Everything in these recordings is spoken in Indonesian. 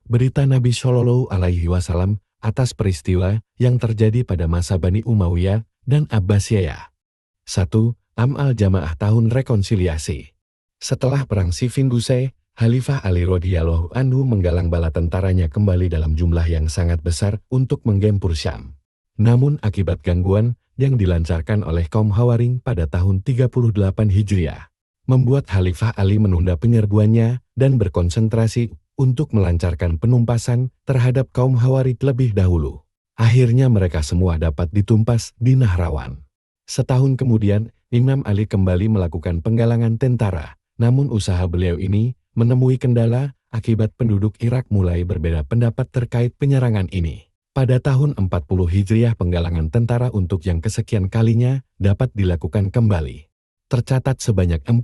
Berita Nabi Shallallahu Alaihi Wasallam atas peristiwa yang terjadi pada masa Bani Umayyah dan Abbasiyah. 1. Al-Jamaah Tahun Rekonsiliasi. Setelah Perang Siffin Gusai, Khalifah Ali radhiyallahu anhu menggalang bala tentaranya kembali dalam jumlah yang sangat besar untuk menggempur Syam. Namun akibat gangguan yang dilancarkan oleh kaum Hawaring pada tahun 38 Hijriah, membuat Khalifah Ali menunda penyerbuannya dan berkonsentrasi untuk melancarkan penumpasan terhadap kaum Hawarid lebih dahulu. Akhirnya mereka semua dapat ditumpas di Nahrawan. Setahun kemudian, Imam Ali kembali melakukan penggalangan tentara, namun usaha beliau ini menemui kendala akibat penduduk Irak mulai berbeda pendapat terkait penyerangan ini. Pada tahun 40 Hijriah penggalangan tentara untuk yang kesekian kalinya dapat dilakukan kembali. Tercatat sebanyak 40.000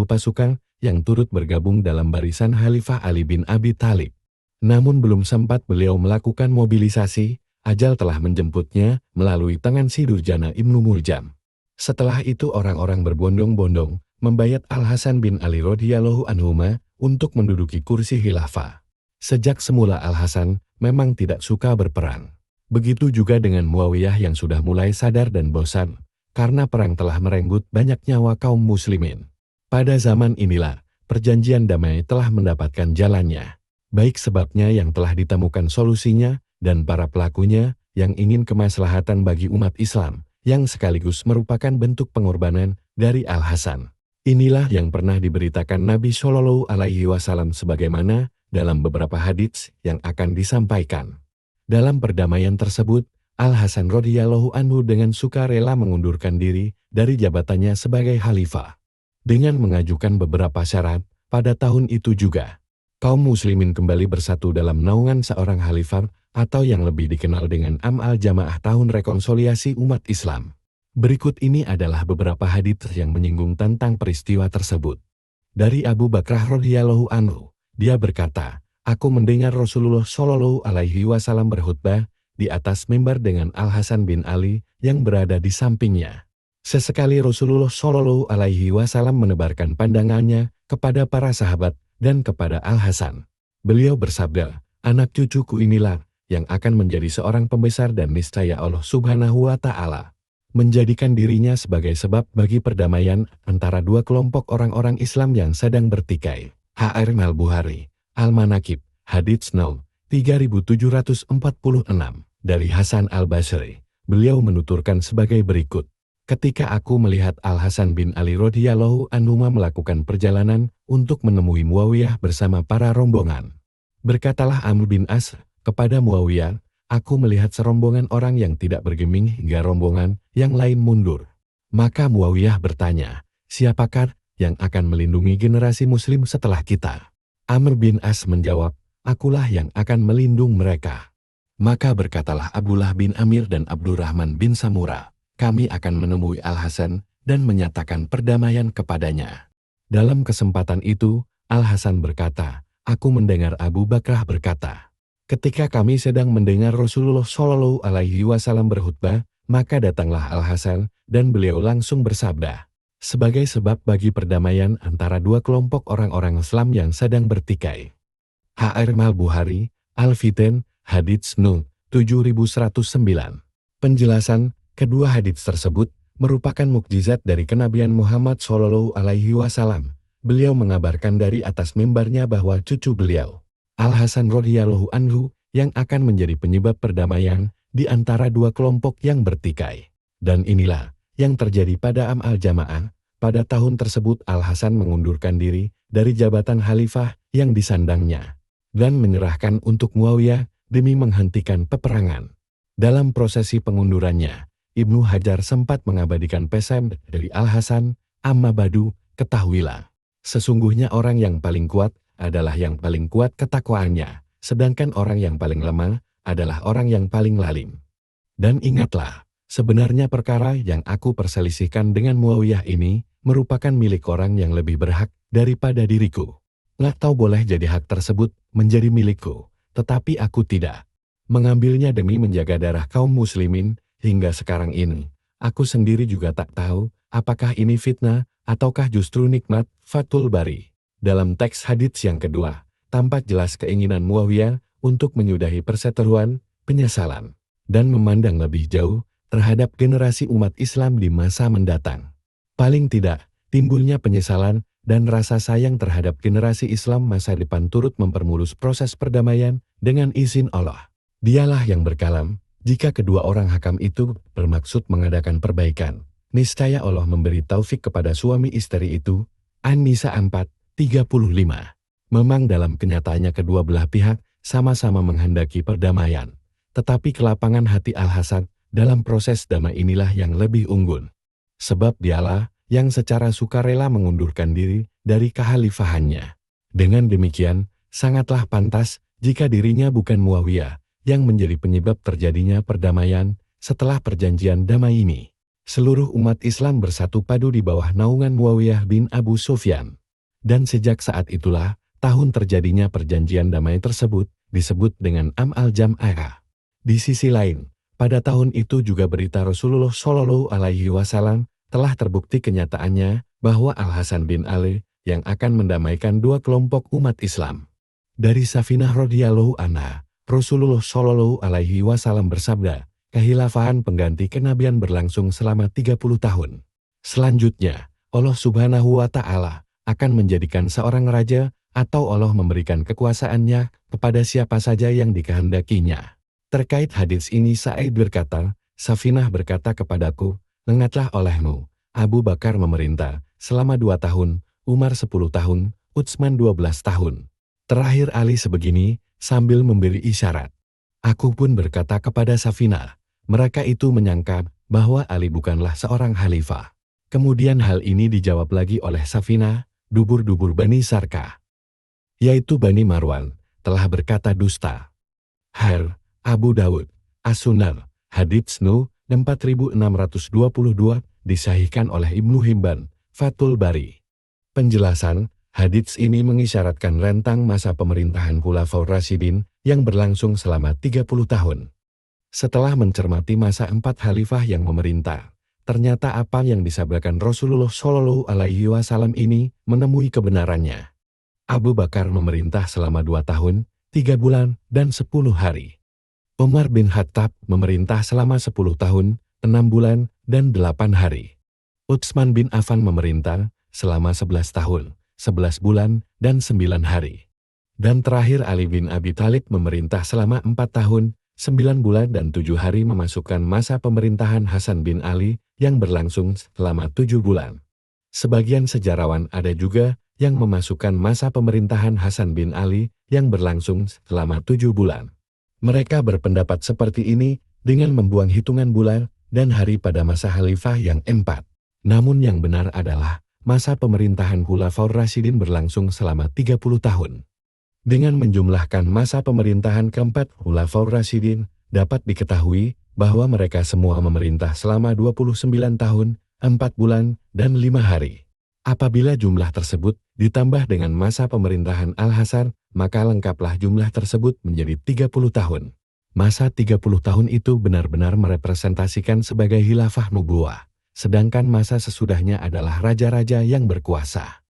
pasukan yang turut bergabung dalam barisan Khalifah Ali bin Abi Thalib. Namun belum sempat beliau melakukan mobilisasi, ajal telah menjemputnya melalui tangan si Durjana Ibnu Muljam. Setelah itu orang-orang berbondong-bondong membayat Al-Hasan bin Ali radhiyallahu anhuma untuk menduduki kursi khilafah. Sejak semula Al-Hasan memang tidak suka berperang. Begitu juga dengan Muawiyah yang sudah mulai sadar dan bosan, karena perang telah merenggut banyak nyawa kaum muslimin. Pada zaman inilah, perjanjian damai telah mendapatkan jalannya. Baik sebabnya yang telah ditemukan solusinya, dan para pelakunya yang ingin kemaslahatan bagi umat Islam, yang sekaligus merupakan bentuk pengorbanan dari Al-Hasan. Inilah yang pernah diberitakan Nabi Shallallahu Alaihi Wasallam sebagaimana dalam beberapa hadits yang akan disampaikan. Dalam perdamaian tersebut, Al-Hasan radhiyallahu anhu dengan sukarela mengundurkan diri dari jabatannya sebagai khalifah. Dengan mengajukan beberapa syarat, pada tahun itu juga, kaum muslimin kembali bersatu dalam naungan seorang khalifah atau yang lebih dikenal dengan Al-Jamaah Tahun Rekonsiliasi Umat Islam. Berikut ini adalah beberapa hadits yang menyinggung tentang peristiwa tersebut. Dari Abu Bakrah radhiyallahu anhu, dia berkata, "Aku mendengar Rasulullah Shallallahu Alaihi Wasallam berkhutbah di atas mimbar dengan Al-Hasan bin Ali yang berada di sampingnya. Sesekali Rasulullah Shallallahu Alaihi Wasallam menebarkan pandangannya kepada para sahabat dan kepada Al-Hasan. Beliau bersabda, 'Anak cucuku inilah yang akan menjadi seorang pembesar dan niscaya Allah Subhanahu wa Ta'ala menjadikan dirinya sebagai sebab bagi perdamaian antara dua kelompok orang-orang Islam yang sedang bertikai.'" Al-Bukhari, Al-Manaqib, hadits 3746, dari Hasan Al-Basri. Beliau menuturkan sebagai berikut, "Ketika aku melihat Al-Hasan bin Ali radhiyallahu anhu melakukan perjalanan untuk menemui Muawiyah bersama para rombongan, berkatalah Amr bin As kepada Muawiyah, 'Aku melihat serombongan orang yang tidak bergeming hingga rombongan yang lain mundur.' Maka Muawiyah bertanya, 'Siapakah yang akan melindungi generasi muslim setelah kita?' Amr bin As menjawab, 'Akulah yang akan melindung mereka.' Maka berkatalah Abdullah bin Amir dan Abdurrahman bin Samura, 'Kami akan menemui Al-Hasan dan menyatakan perdamaian kepadanya.' Dalam kesempatan itu, Al-Hasan berkata, 'Aku mendengar Abu Bakrah berkata, ketika kami sedang mendengar Rasulullah Shallallahu Alaihi Wasallam berkhutbah, maka datanglah Al-Hasan dan beliau langsung bersabda, sebagai sebab bagi perdamaian antara dua kelompok orang-orang Islam yang sedang bertikai.'" Al-Bukhari, Al-Fitan, hadits 7109. Penjelasan, kedua hadits tersebut merupakan mukjizat dari kenabian Muhammad Shallallahu Alaihi Wasallam. Beliau mengabarkan dari atas mimbarnya bahwa cucu beliau, Al-Hasan radhiyallahu anhu, yang akan menjadi penyebab perdamaian di antara dua kelompok yang bertikai. Dan inilah yang terjadi pada Al-Jamaah. Pada tahun tersebut Al-Hasan mengundurkan diri dari jabatan khalifah yang disandangnya dan menyerahkan untuk Muawiyah demi menghentikan peperangan. Dalam prosesi pengundurannya, Ibnu Hajar sempat mengabadikan pesan dari Al-Hasan, "Amma badu, ketahuilah, sesungguhnya orang yang paling kuat adalah yang paling kuat ketakwaannya, sedangkan orang yang paling lemah adalah orang yang paling lalim. Dan ingatlah, sebenarnya perkara yang aku perselisihkan dengan Muawiyah ini merupakan milik orang yang lebih berhak daripada diriku. Atau boleh jadi hak tersebut menjadi milikku, tetapi aku tidak mengambilnya demi menjaga darah kaum muslimin. Hingga sekarang ini, aku sendiri juga tak tahu apakah ini fitnah ataukah justru nikmat." Fathul Bari. Dalam teks hadits yang kedua, tampak jelas keinginan Muawiyah untuk menyudahi perseteruan, penyesalan, dan memandang lebih jauh terhadap generasi umat Islam di masa mendatang. Paling tidak, timbulnya penyesalan dan rasa sayang terhadap generasi Islam masa depan turut mempermulus proses perdamaian dengan izin Allah. Dialah yang berkalam, jika kedua orang hakam itu bermaksud mengadakan perbaikan, niscaya Allah memberi taufik kepada suami istri itu. An-Nisa 4:35. Memang dalam kenyataannya kedua belah pihak sama-sama menghendaki perdamaian. Tetapi kelapangan hati Al-Hasan dalam proses damai inilah yang lebih unggul. Sebab dialah yang secara sukarela mengundurkan diri dari kekhalifahannya. Dengan demikian, sangatlah pantas jika dirinya bukan Muawiyah yang menjadi penyebab terjadinya perdamaian setelah perjanjian damai ini. Seluruh umat Islam bersatu padu di bawah naungan Muawiyah bin Abu Sufyan. Dan sejak saat itulah, tahun terjadinya perjanjian damai tersebut disebut dengan Am al-Jam'ah. Di sisi lain, pada tahun itu juga berita Rasulullah Shallallahu Alaihi Wasallam telah terbukti kenyataannya bahwa Al-Hasan bin Ali yang akan mendamaikan dua kelompok umat Islam. Dari Safinah radhiyallahu anha, Rasulullah Shallallahu Alaihi Wasallam bersabda, kehilafahan pengganti kenabian berlangsung selama 30 tahun. Selanjutnya, Allah Subhanahu wa Ta'ala akan menjadikan seorang raja atau Allah memberikan kekuasaannya kepada siapa saja yang dikehendakinya. Terkait hadis ini Sa'id berkata, Safinah berkata kepadaku, "Ingatlah olehmu, Abu Bakar memerintah selama 2 tahun, Umar 10 tahun, Utsman 12 tahun. Terakhir Ali sebegini," sambil memberi isyarat. Aku pun berkata kepada Safinah, mereka itu menyangka bahwa Ali bukanlah seorang khalifah. Kemudian hal ini dijawab lagi oleh Safinah, dubur-dubur Bani Sarkah, yaitu Bani Marwan, telah berkata dusta. Abu Dawud, As-Sunan, hadits Nu 4622, disahihkan oleh Ibnu Hibban, Fathul Bari. Penjelasan, hadits ini mengisyaratkan rentang masa pemerintahan Khulafaur Rasyidin yang berlangsung selama 30 tahun. Setelah mencermati masa 4 khalifah yang memerintah, ternyata apa yang disabdakan Rasulullah Shallallahu Alaihi Wasallam ini menemui kebenarannya. Abu Bakar memerintah selama 2 tahun, 3 bulan, dan 10 hari. Umar bin Khattab memerintah selama 10 tahun, 6 bulan, dan 8 hari. Utsman bin Affan memerintah selama 11 tahun, 11 bulan, dan 9 hari. Dan terakhir Ali bin Abi Thalib memerintah selama 4 tahun, 9 bulan dan 7 hari memasukkan masa pemerintahan Hasan bin Ali yang berlangsung selama 7 bulan. Sebagian sejarawan ada juga yang memasukkan masa pemerintahan Hasan bin Ali yang berlangsung selama 7 bulan. Mereka berpendapat seperti ini dengan membuang hitungan bulan dan hari pada masa khalifah yang 4. Namun yang benar adalah masa pemerintahan Khulafaur Rasyidin berlangsung selama 30 tahun. Dengan menjumlahkan masa pemerintahan keempat Khulafaur Rasyidin, dapat diketahui bahwa mereka semua memerintah selama 29 tahun, 4 bulan, dan 5 hari. Apabila jumlah tersebut ditambah dengan masa pemerintahan Al-Hasan, maka lengkaplah jumlah tersebut menjadi 30 tahun. Masa 30 tahun itu benar-benar merepresentasikan sebagai khilafah nubuwah, sedangkan masa sesudahnya adalah raja-raja yang berkuasa.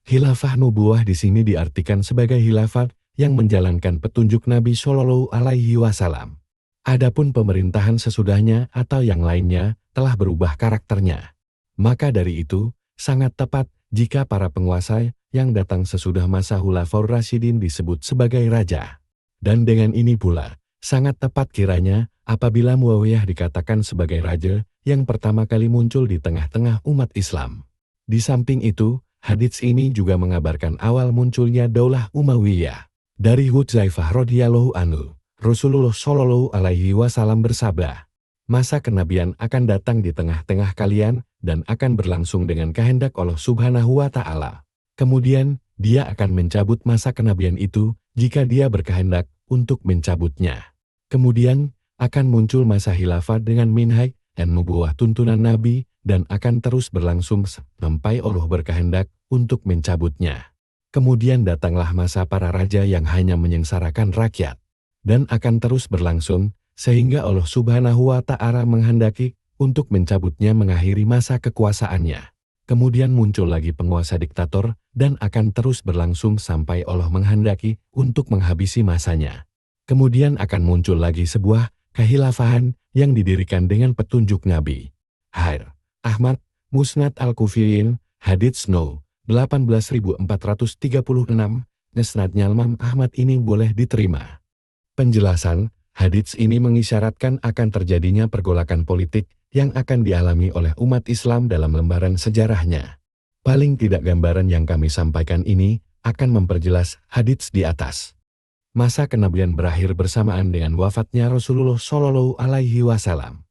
Khilafah nubuwah di sini diartikan sebagai khilafah yang menjalankan petunjuk Nabi Shallallahu Alaihi Wasallam. Adapun pemerintahan sesudahnya atau yang lainnya telah berubah karakternya. Maka dari itu, sangat tepat jika para penguasa yang datang sesudah masa Khulafaur Rasyidin disebut sebagai raja. Dan dengan ini pula, sangat tepat kiranya apabila Muawiyah dikatakan sebagai raja yang pertama kali muncul di tengah-tengah umat Islam. Di samping itu, hadits ini juga mengabarkan awal munculnya Daulah Umayyah. Dari Hudzaifah radhiyallahu anhu, Rasulullah Shallallahu Alaihi Wasallam bersabda, masa kenabian akan datang di tengah-tengah kalian dan akan berlangsung dengan kehendak Allah Subhanahu wa Ta'ala. Kemudian, dia akan mencabut masa kenabian itu jika dia berkehendak untuk mencabutnya. Kemudian, akan muncul masa khilafah dengan minhaj dan nubuwah tuntunan Nabi dan akan terus berlangsung sampai Allah berkehendak untuk mencabutnya. Kemudian datanglah masa para raja yang hanya menyengsarakan rakyat dan akan terus berlangsung sehingga Allah Subhanahu wa Ta'ala menghendaki untuk mencabutnya mengakhiri masa kekuasaannya. Kemudian muncul lagi penguasa diktator dan akan terus berlangsung sampai Allah menghendaki untuk menghabisi masanya. Kemudian akan muncul lagi sebuah kehilafahan yang didirikan dengan petunjuk Nabi. Hair, Ahmad, Musnad Al-Kufiyin, Hadits No. 18.436, Musnadnya Imam Ahmad ini boleh diterima. Penjelasan, hadits ini mengisyaratkan akan terjadinya pergolakan politik yang akan dialami oleh umat Islam dalam lembaran sejarahnya. Paling tidak gambaran yang kami sampaikan ini akan memperjelas hadits di atas. Masa kenabian berakhir bersamaan dengan wafatnya Rasulullah Shallallahu Alaihi Wasallam.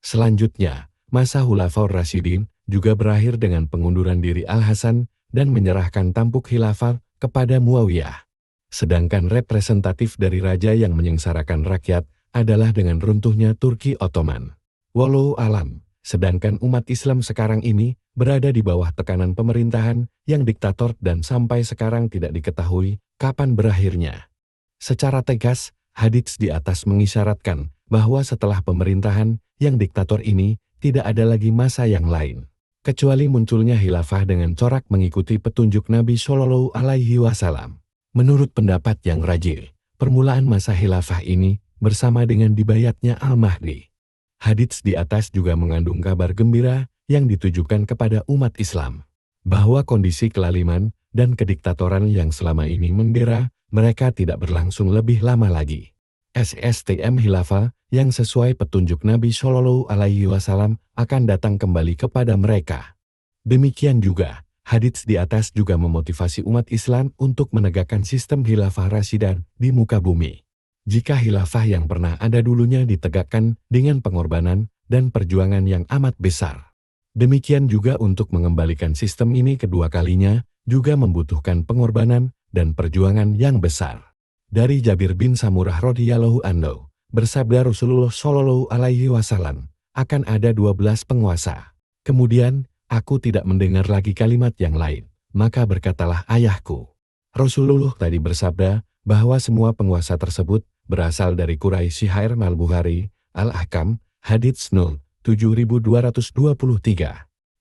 Selanjutnya, masa Khulafaur Rasyidin juga berakhir dengan pengunduran diri Al-Hasan dan menyerahkan tampuk khilafah kepada Muawiyah. Sedangkan representatif dari raja yang menyengsarakan rakyat adalah dengan runtuhnya Turki Ottoman. Walau alam, sedangkan umat Islam sekarang ini berada di bawah tekanan pemerintahan yang diktator dan sampai sekarang tidak diketahui kapan berakhirnya. Secara tegas, hadits di atas mengisyaratkan bahwa setelah pemerintahan yang diktator ini tidak ada lagi masa yang lain, kecuali munculnya khilafah dengan corak mengikuti petunjuk Nabi Shallallahu Alaihi Wasallam. Menurut pendapat yang rajih, permulaan masa khilafah ini bersama dengan dibayatnya Al-Mahdi. Hadits di atas juga mengandung kabar gembira yang ditujukan kepada umat Islam, bahwa kondisi kelaliman dan kediktatoran yang selama ini mendera mereka tidak berlangsung lebih lama lagi. SSTM Khilafah yang sesuai petunjuk Nabi Shallallahu Alaihi Wasallam akan datang kembali kepada mereka. Demikian juga, hadits di atas juga memotivasi umat Islam untuk menegakkan sistem khilafah Rasyidah di muka bumi. Jika khilafah yang pernah ada dulunya ditegakkan dengan pengorbanan dan perjuangan yang amat besar, demikian juga untuk mengembalikan sistem ini kedua kalinya juga membutuhkan pengorbanan dan perjuangan yang besar. Dari Jabir bin Samurah radhiyallahu anhu, bersabda Rasulullah Shallallahu Alaihi Wasallam, akan ada 12 penguasa. Kemudian, aku tidak mendengar lagi kalimat yang lain, maka berkatalah ayahku. Rasulullah tadi bersabda bahwa semua penguasa tersebut berasal dari Quraisy. Sahih Al-Bukhari, Al-Ahkam, Hadits 7223.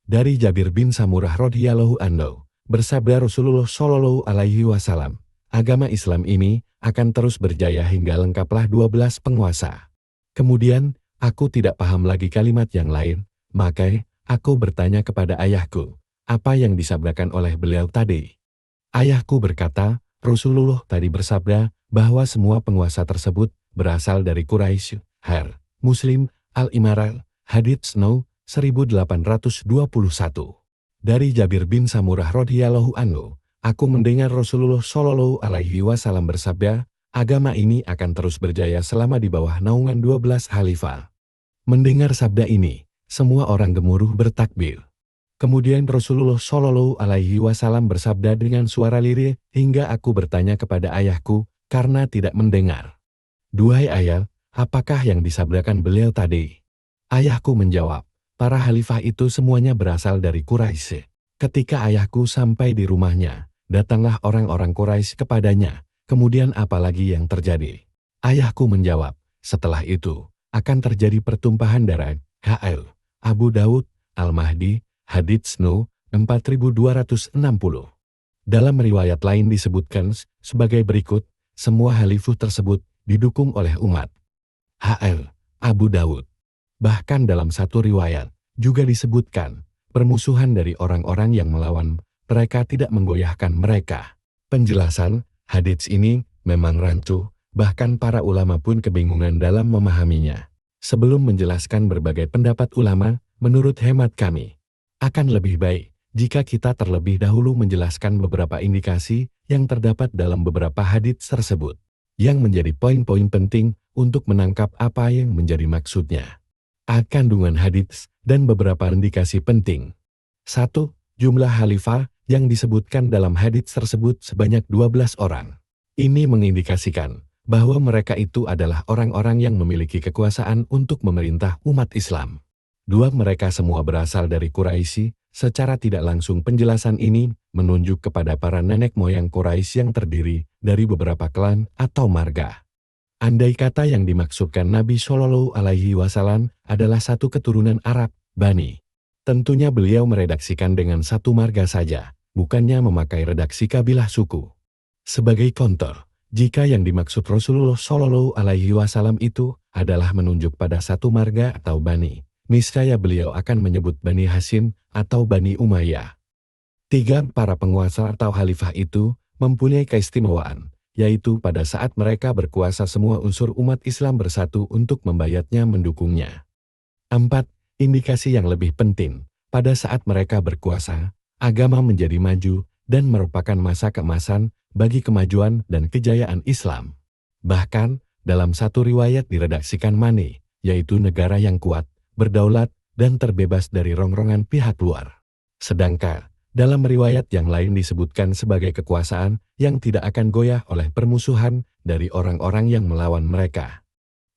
Dari Jabir bin Samurah radhiyallahu anhu, bersabda Rasulullah Shallallahu Alaihi Wasallam, agama Islam ini akan terus berjaya hingga lengkaplah 12 penguasa. Kemudian, aku tidak paham lagi kalimat yang lain, maka aku bertanya kepada ayahku, apa yang disabdakan oleh beliau tadi? Ayahku berkata, Rasulullah tadi bersabda bahwa semua penguasa tersebut berasal dari Quraisy. Har, Muslim, Al-Imarah, Hadits No. 1821. Dari Jabir bin Samurah radhiyallahu anhu, aku mendengar Rasulullah Shallallahu Alaihi Wasallam bersabda, agama ini akan terus berjaya selama di bawah naungan 12 khalifah. Mendengar sabda ini, semua orang gemuruh bertakbir. Kemudian Rasulullah Shallallahu Alaihi Wasallam bersabda dengan suara lirih hingga aku bertanya kepada ayahku karena tidak mendengar. Duhai ayah, apakah yang disabdakan beliau tadi? Ayahku menjawab, para khalifah itu semuanya berasal dari Quraisy. Ketika ayahku sampai di rumahnya, datanglah orang-orang Quraisy kepadanya. Kemudian apalagi yang terjadi? Ayahku menjawab, setelah itu akan terjadi pertumpahan darah. H.L. Abu Dawud, Al-Mahdi, Hadits No. 4260. Dalam riwayat lain disebutkan sebagai berikut, semua khalifah tersebut didukung oleh umat. H.L. Abu Dawud. Bahkan dalam satu riwayat juga disebutkan, permusuhan dari orang-orang yang melawan mereka tidak menggoyahkan mereka. Penjelasan hadits ini memang rancu, bahkan para ulama pun kebingungan dalam memahaminya. Sebelum menjelaskan berbagai pendapat ulama, menurut hemat kami, akan lebih baik jika kita terlebih dahulu menjelaskan beberapa indikasi yang terdapat dalam beberapa hadits tersebut, yang menjadi poin-poin penting untuk menangkap apa yang menjadi maksudnya. Kandungan hadits dan beberapa indikasi penting. 1. Jumlah khalifah yang disebutkan dalam hadits tersebut sebanyak 12 orang. Ini mengindikasikan bahwa mereka itu adalah orang-orang yang memiliki kekuasaan untuk memerintah umat Islam. 2. Mereka semua berasal dari Quraisy. Secara tidak langsung penjelasan ini menunjuk kepada para nenek moyang Quraisy yang terdiri dari beberapa klan atau marga. Andai kata yang dimaksudkan Nabi Shallallahu Alaihi Wasallam adalah satu keturunan Arab, Bani, tentunya beliau meredaksikan dengan satu marga saja, bukannya memakai redaksi kabilah suku. Sebagai counter, jika yang dimaksud Rasulullah Shallallahu Alaihi Wasallam itu adalah menunjuk pada satu marga atau bani, niscaya beliau akan menyebut Bani Hashim atau Bani Umayyah. Tiga para penguasa atau khalifah itu mempunyai keistimewaan, yaitu pada saat mereka berkuasa semua unsur umat Islam bersatu untuk membayatnya mendukungnya. 4. Indikasi yang lebih penting, pada saat mereka berkuasa, agama menjadi maju dan merupakan masa keemasan bagi kemajuan dan kejayaan Islam. Bahkan, dalam satu riwayat diredaksikan Mane, yaitu negara yang kuat, berdaulat, dan terbebas dari rongrongan pihak luar. Sedangkan, dalam riwayat yang lain disebutkan sebagai kekuasaan yang tidak akan goyah oleh permusuhan dari orang-orang yang melawan mereka.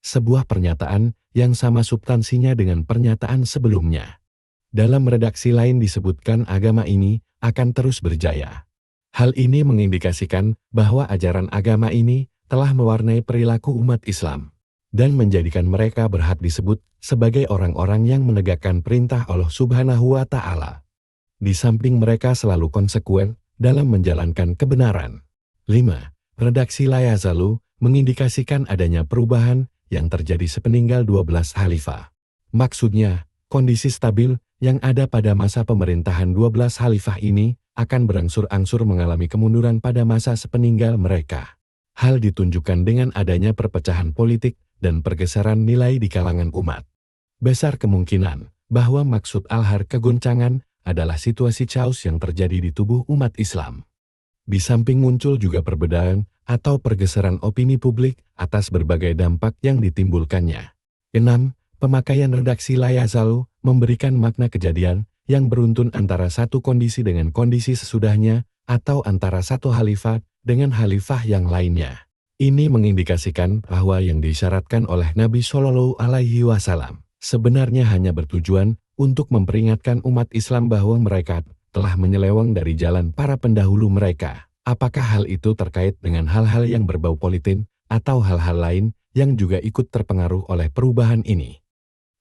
Sebuah pernyataan yang sama substansinya dengan pernyataan sebelumnya. Dalam redaksi lain disebutkan agama ini akan terus berjaya. Hal ini mengindikasikan bahwa ajaran agama ini telah mewarnai perilaku umat Islam dan menjadikan mereka berhak disebut sebagai orang-orang yang menegakkan perintah Allah Subhanahu wa Ta'ala. Di samping mereka selalu konsekuen dalam menjalankan kebenaran. 5. Redaksi La Yazalu mengindikasikan adanya perubahan yang terjadi sepeninggal 12 khalifah. Maksudnya, kondisi stabil yang ada pada masa pemerintahan 12 khalifah ini akan berangsur-angsur mengalami kemunduran pada masa sepeninggal mereka. Hal ditunjukkan dengan adanya perpecahan politik dan pergeseran nilai di kalangan umat. Besar kemungkinan bahwa maksud alhar kegoncangan adalah situasi chaos yang terjadi di tubuh umat Islam. Di samping muncul juga perbedaan atau pergeseran opini publik atas berbagai dampak yang ditimbulkannya. 6. Pemakaian redaksi La Yazalu memberikan makna kejadian yang beruntun antara satu kondisi dengan kondisi sesudahnya, atau antara satu khalifah dengan khalifah yang lainnya. Ini mengindikasikan bahwa yang disyaratkan oleh Nabi Shallallahu Alaihi Wasallam sebenarnya hanya bertujuan untuk memperingatkan umat Islam bahwa mereka telah menyeleweng dari jalan para pendahulu mereka. Apakah hal itu terkait dengan hal-hal yang berbau politik atau hal-hal lain yang juga ikut terpengaruh oleh perubahan ini?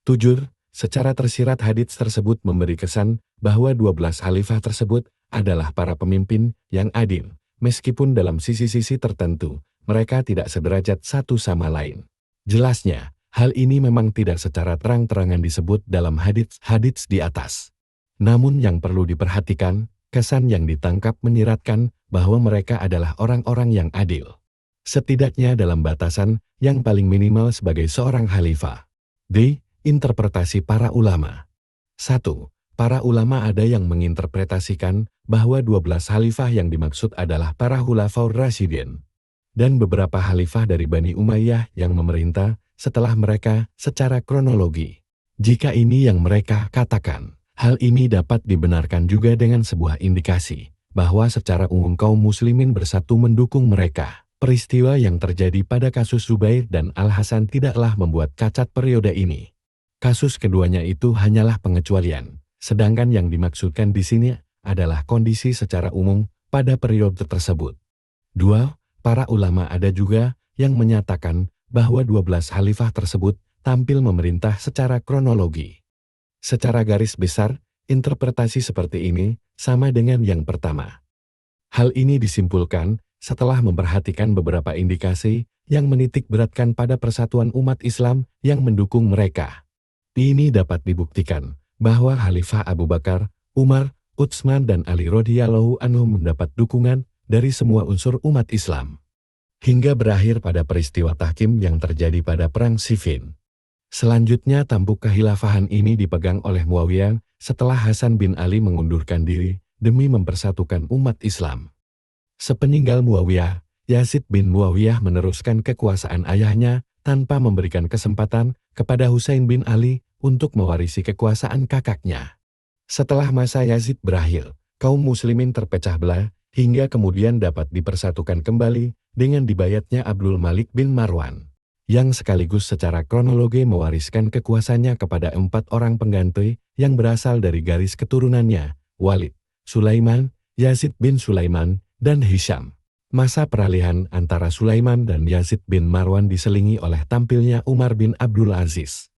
7. Secara tersirat hadits tersebut memberi kesan bahwa 12 khalifah tersebut adalah para pemimpin yang adil, meskipun dalam sisi-sisi tertentu mereka tidak sederajat satu sama lain. Jelasnya, hal ini memang tidak secara terang-terangan disebut dalam hadits di atas. Namun yang perlu diperhatikan, kesan yang ditangkap menyiratkan bahwa mereka adalah orang-orang yang adil. Setidaknya dalam batasan yang paling minimal sebagai seorang khalifah. D. Interpretasi para ulama. 1. Para ulama ada yang menginterpretasikan bahwa 12 khalifah yang dimaksud adalah para khulafaur rasyidin dan beberapa khalifah dari Bani Umayyah yang memerintah setelah mereka secara kronologi. Jika ini yang mereka katakan, hal ini dapat dibenarkan juga dengan sebuah indikasi bahwa secara umum kaum muslimin bersatu mendukung mereka. Peristiwa yang terjadi pada kasus Zubair dan Al-Hasan tidaklah membuat cacat periode ini. Kasus keduanya itu hanyalah pengecualian, sedangkan yang dimaksudkan di sini adalah kondisi secara umum pada periode tersebut. 2. Para ulama ada juga yang menyatakan bahwa 12 khalifah tersebut tampil memerintah secara kronologi. Secara garis besar, interpretasi seperti ini sama dengan yang pertama. Hal ini disimpulkan setelah memperhatikan beberapa indikasi yang menitik beratkan pada persatuan umat Islam yang mendukung mereka. Ini dapat dibuktikan bahwa Khalifah Abu Bakar, Umar, Utsman dan Ali radhiyallahu anhum mendapat dukungan dari semua unsur umat Islam. Hingga berakhir pada peristiwa tahkim yang terjadi pada Perang Siffin. Selanjutnya tampuk kekhilafahan ini dipegang oleh Muawiyah setelah Hasan bin Ali mengundurkan diri demi mempersatukan umat Islam. Sepeninggal Muawiyah, Yazid bin Muawiyah meneruskan kekuasaan ayahnya tanpa memberikan kesempatan kepada Husain bin Ali untuk mewarisi kekuasaan kakaknya. Setelah masa Yazid berakhir, kaum muslimin terpecah belah hingga kemudian dapat dipersatukan kembali dengan dibayatnya Abdul Malik bin Marwan, yang sekaligus secara kronologi mewariskan kekuasaannya kepada 4 orang pengganti yang berasal dari garis keturunannya, Walid, Sulaiman, Yazid bin Sulaiman, dan Hisham. Masa peralihan antara Sulaiman dan Yazid bin Marwan diselingi oleh tampilnya Umar bin Abdul Aziz.